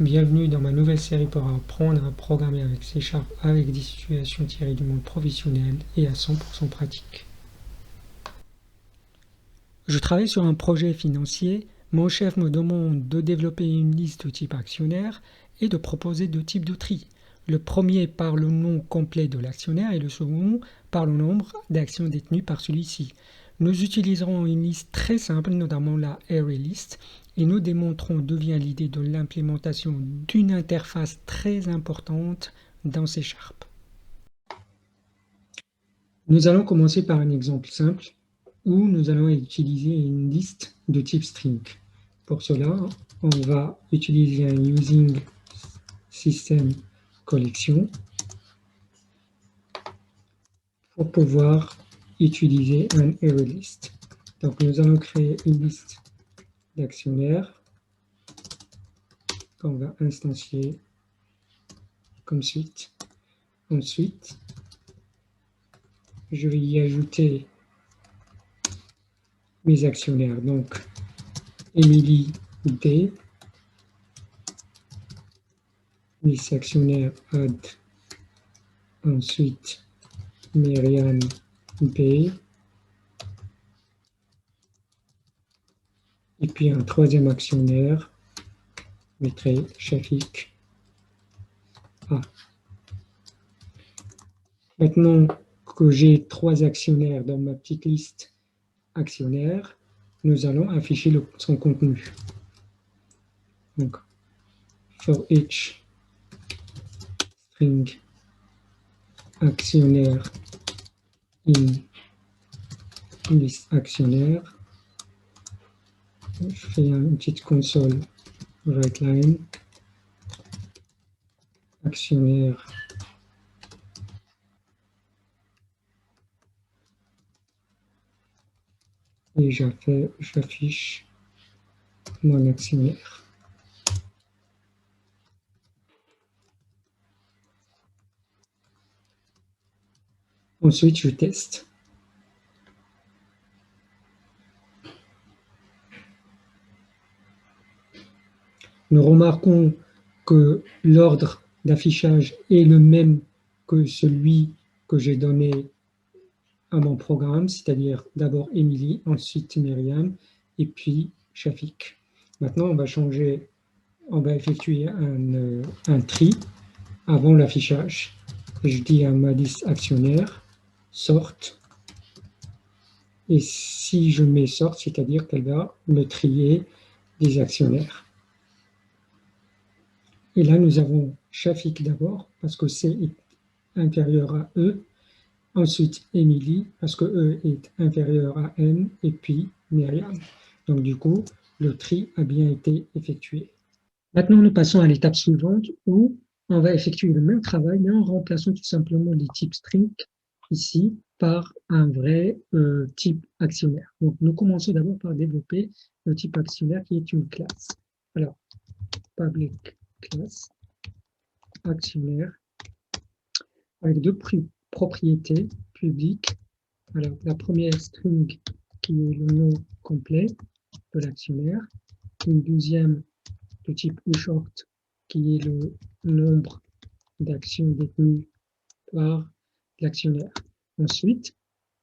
Bienvenue dans ma nouvelle série pour apprendre à programmer avec C# avec des situations tirées du monde professionnel et à 100% pratique. Je travaille sur un projet financier. Mon chef me demande de développer une liste de type actionnaire et de proposer deux types de tri. Le premier par le nom complet de l'actionnaire et le second par le nombre d'actions détenues par celui-ci. Nous utiliserons une liste très simple, notamment la ArrayList, et nous démontrons d'où vient l'idée de l'implémentation d'une interface très importante dans C#. Nous allons commencer par un exemple simple où nous allons utiliser une liste de type string. Pour cela, on va utiliser un using system collection pour pouvoir utiliser un ArrayList. Donc nous allons créer une liste d'actionnaires qu'on va instancier comme suite. Ensuite, je vais y ajouter mes actionnaires. Donc, Emily D, mes actionnaires add, ensuite Myriam B, et puis un troisième actionnaire, je mettrai Shafik A. Maintenant que j'ai trois actionnaires dans ma petite liste actionnaire, nous allons afficher son contenu. Donc, for each string actionnaire in liste actionnaire, je fais une petite console writeLine, actionnaire et j'affiche mon actionnaire. Ensuite, je teste. Nous remarquons que l'ordre d'affichage est le même que celui que j'ai donné à mon programme, c'est-à-dire d'abord Émilie, ensuite Myriam, et puis Shafik. Maintenant, on va effectuer un tri avant l'affichage. Je dis à ma liste actionnaire, sort, et si je mets sort, c'est-à-dire qu'elle va me trier des actionnaires. Et là, nous avons Shafik d'abord, parce que C est inférieur à E. Ensuite, Émilie, parce que E est inférieur à N. Et puis, Myriam. Donc, du coup, le tri a bien été effectué. Maintenant, nous passons à l'étape suivante où on va effectuer le même travail, mais en remplaçant tout simplement les types string ici par un vrai type actionnaire. Donc, nous commençons d'abord par développer le type actionnaire qui est une classe. Alors, public class actionnaire avec deux propriétés publiques. Alors, la première string qui est le nom complet de l'actionnaire, une deuxième de type ushort qui est le nombre d'actions détenues par l'actionnaire. Ensuite,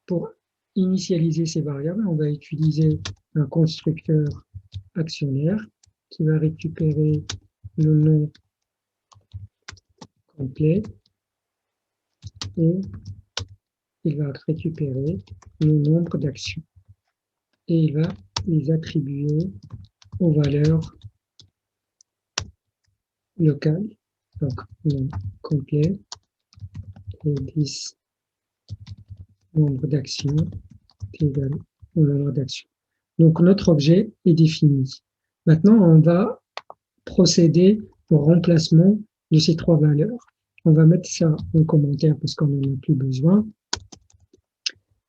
pour initialiser ces variables, on va utiliser un constructeur actionnaire qui va récupérer le nom complet et il va récupérer le nombre d'actions et il va les attribuer aux valeurs locales. Donc, nom complet et 10 nombre d'actions égal au nombre d'actions. Donc, notre objet est défini. Maintenant, on va procéder au remplacement de ces trois valeurs. On va mettre ça en commentaire parce qu'on n'en a plus besoin.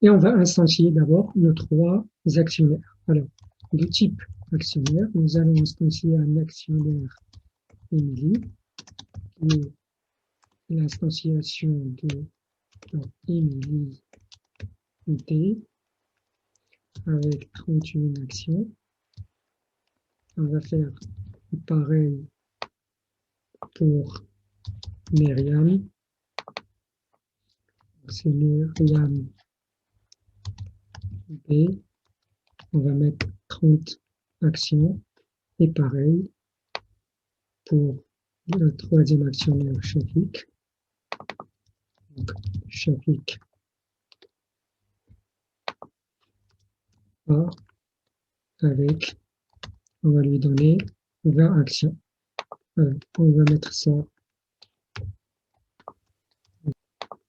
Et on va instancier d'abord nos trois actionnaires. Alors, de type actionnaire, nous allons instancier un actionnaire Emily, qui est l'instanciation de Emily D avec 31 actions. On va faire pareil pour Myriam, c'est Myriam B, on va mettre 30 actions, et pareil pour le troisième actionnaire Shafiq. Donc, Shafiq A avec, on va lui donner 20 actions. On va mettre ça.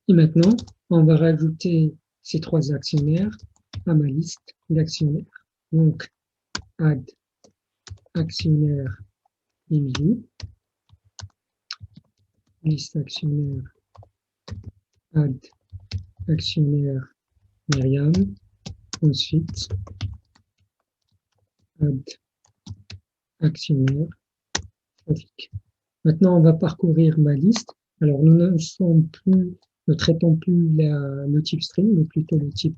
Et maintenant, on va rajouter ces trois actionnaires à ma liste d'actionnaires. Donc, add actionnaire Emily, liste actionnaire, add actionnaire Myriam, ensuite add actionnaire Shafiq. Maintenant, on va parcourir ma liste. Alors, nous ne traitons plus le type string, mais plutôt le type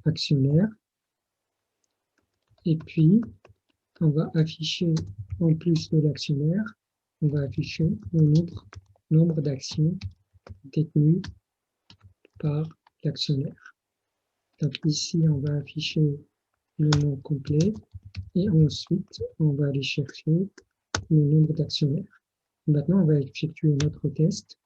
actionnaire. Et puis, on va afficher, en plus de l'actionnaire, on va afficher le nombre d'actions détenues par l'actionnaire. Donc ici, on va afficher le nom complet et ensuite, on va aller chercher le nombre d'actionnaires. Maintenant, on va effectuer notre test.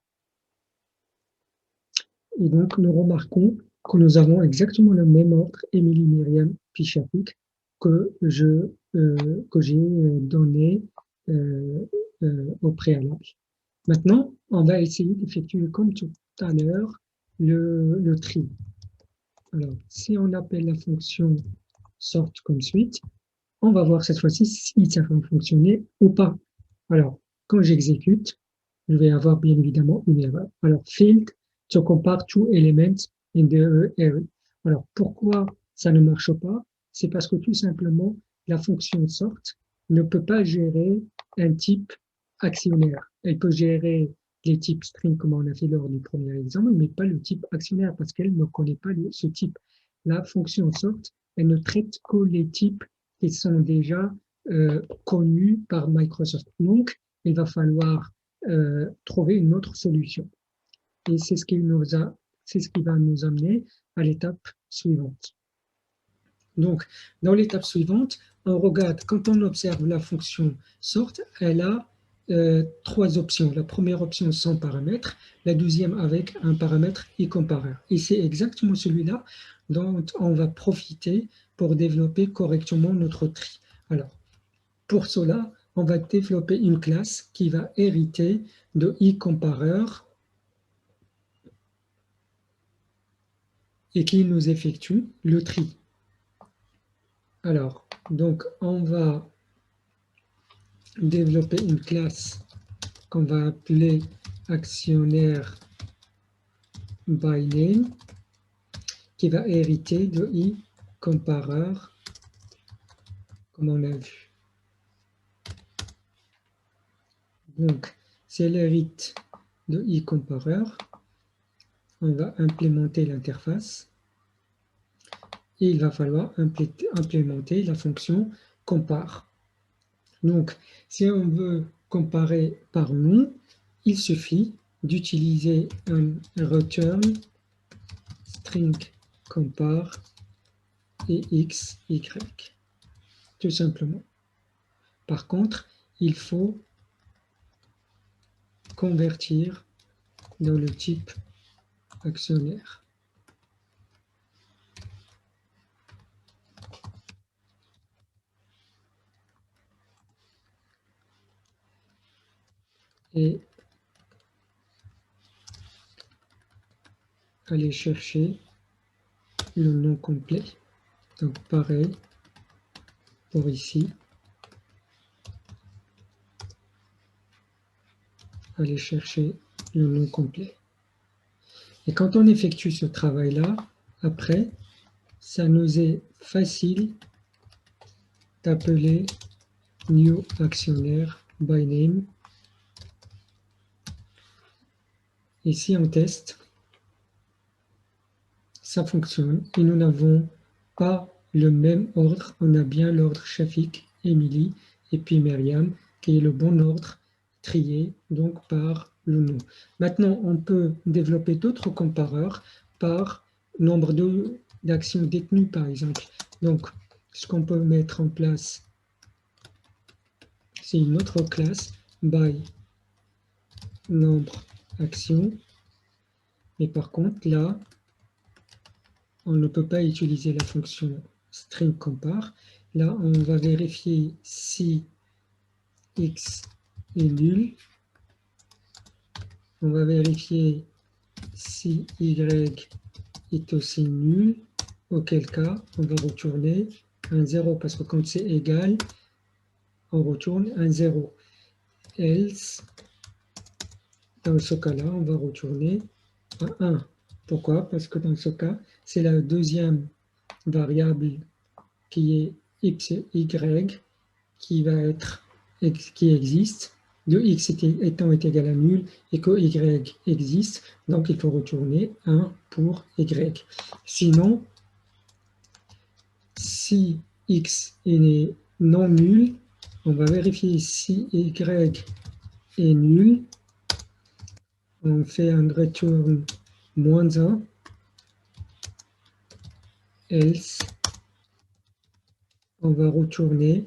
Et donc, nous remarquons que nous avons exactement le même ordre, Émilie, Myriam, puis Shafiq, que j'ai donné au préalable. Maintenant, on va essayer d'effectuer comme tout à l'heure le tri. Alors, si on appelle la fonction sort comme suite, on va voir cette fois-ci si ça va fonctionner ou pas. Alors, quand j'exécute, je vais avoir bien évidemment une erreur. Alors, failed to compare two elements in the array. Alors, pourquoi ça ne marche pas? C'est parce que tout simplement, la fonction sort ne peut pas gérer un type actionnaire. Elle peut gérer les types string comme on a fait lors du premier exemple, mais pas le type actionnaire parce qu'elle ne connaît pas ce type. La fonction sort, elle ne traite que les types qui sont déjà connus par Microsoft. Donc, il va falloir trouver une autre solution. Et c'est ce qui va nous amener à l'étape suivante. Donc, dans l'étape suivante, on regarde, quand on observe la fonction sort, elle a trois options. La première option sans paramètre, la deuxième avec un paramètre eComparer. Et c'est exactement celui-là dont on va profiter pour développer correctement notre tri. Alors, pour cela, on va développer une classe qui va hériter de eComparer et qui nous effectue le tri. Alors, donc, on va développer une classe qu'on va appeler actionnaire by name qui va hériter de eComparer comme on a vu. Donc, si elle hérite de eComparer, on va implémenter l'interface et il va falloir implémenter la fonction compare. Donc, si on veut comparer par nom, il suffit d'utiliser un return string compare et x, y, tout simplement. Par contre, il faut convertir dans le type actionnaire. Et aller chercher le nom complet. Donc pareil pour ici. Aller chercher le nom complet. Et quand on effectue ce travail-là, après, ça nous est facile d'appeler new actionnaire by name. Et si on teste, ça fonctionne et nous n'avons pas le même ordre. On a bien l'ordre Shafiq, Emily et puis Myriam qui est le bon ordre trier donc par le nom. Maintenant, on peut développer d'autres compareurs par nombre d'actions détenues, par exemple. Donc, ce qu'on peut mettre en place, c'est une autre classe, by nombre actions. Mais par contre, là, on ne peut pas utiliser la fonction string compare. Là, on va vérifier si x est nul. On va vérifier si y est aussi nul, auquel cas on va retourner un 0, parce que quand c'est égal, on retourne un 0. Else, dans ce cas-là, on va retourner un 1. Pourquoi? Parce que dans ce cas, c'est la deuxième variable qui est y qui va être qui existe, de x étant égal à nul et que y existe, donc il faut retourner 1 pour y. Sinon, si x est non nul, on va vérifier si y est nul. On fait un return -1, else, on va retourner.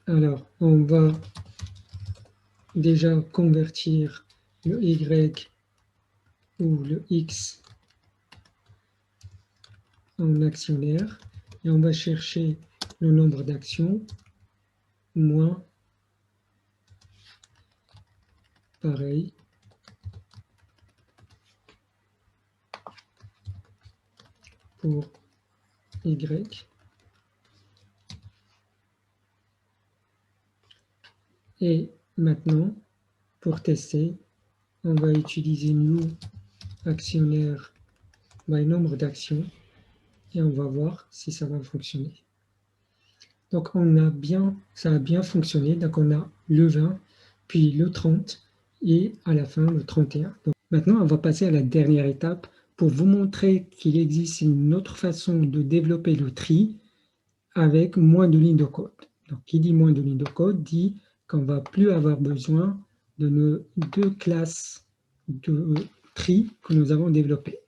Alors, on va déjà convertir le y ou le x en actionnaire et on va chercher le nombre d'actions moins pareil pour y. Et maintenant, pour tester, on va utiliser new actionnaire by nombre d'actions et on va voir si ça va fonctionner. Donc ça a bien fonctionné. Donc on a le 20, puis le 30 et à la fin le 31. Donc maintenant, on va passer à la dernière étape pour vous montrer qu'il existe une autre façon de développer le tri avec moins de lignes de code. Donc qui dit moins de lignes de code dit qu'on ne va plus avoir besoin de nos deux classes de tri que nous avons développées.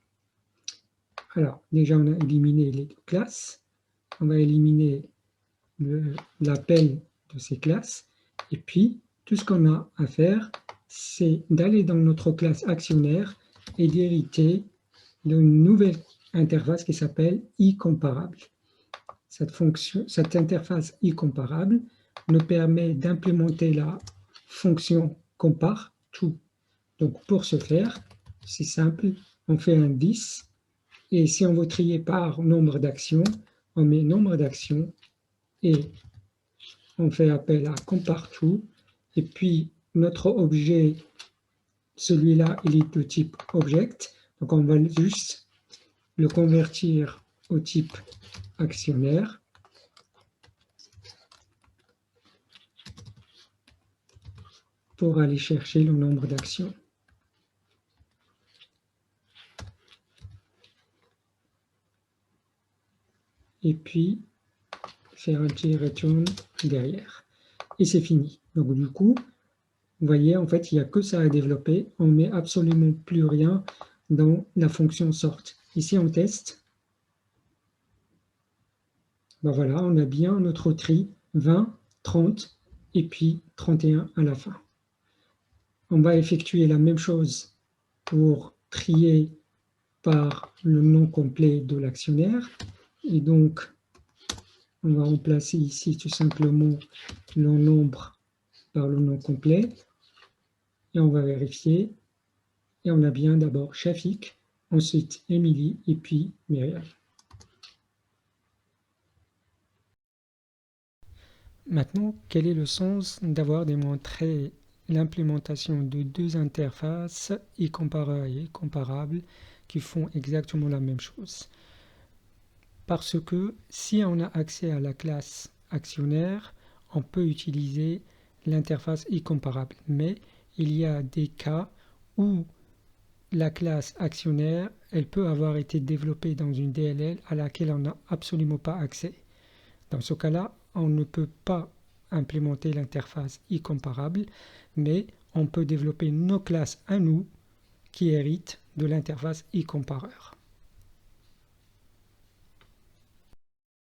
Alors déjà, on a éliminé les deux classes. On va éliminer l'appel de ces classes. Et puis, tout ce qu'on a à faire, c'est d'aller dans notre classe actionnaire et d'hériter d'une nouvelle interface qui s'appelle iComparable. Cette interface iComparable nous permet d'implémenter la fonction compare to. Donc, pour ce faire, c'est simple, on fait un 10 et si on veut trier par nombre d'actions, on met nombre d'actions et on fait appel à compare_to, et puis notre objet, celui-là, il est de type object, donc on va juste le convertir au type actionnaire. Pour aller chercher le nombre d'actions. Et puis, faire un petit return derrière. Et c'est fini. Donc du coup, vous voyez, en fait, il n'y a que ça à développer. On ne met absolument plus rien dans la fonction sort. Ici, on teste. Ben voilà, on a bien notre tri 20, 30 et puis 31 à la fin. On va effectuer la même chose pour trier par le nom complet de l'actionnaire. Et donc, on va remplacer ici tout simplement le nombre par le nom complet. Et on va vérifier. Et on a bien d'abord Shafik, ensuite Émilie et puis Myriam. Maintenant, quel est le sens d'avoir démontré l'implémentation de deux interfaces iComparable et iComparable qui font exactement la même chose? Parce que si on a accès à la classe actionnaire, on peut utiliser l'interface iComparable. Mais il y a des cas où la classe actionnaire, elle peut avoir été développée dans une DLL à laquelle on n'a absolument pas accès. Dans ce cas-là, on ne peut pas implémenter l'interface e-comparable, mais on peut développer nos classes à nous qui héritent de l'interface e-compareur.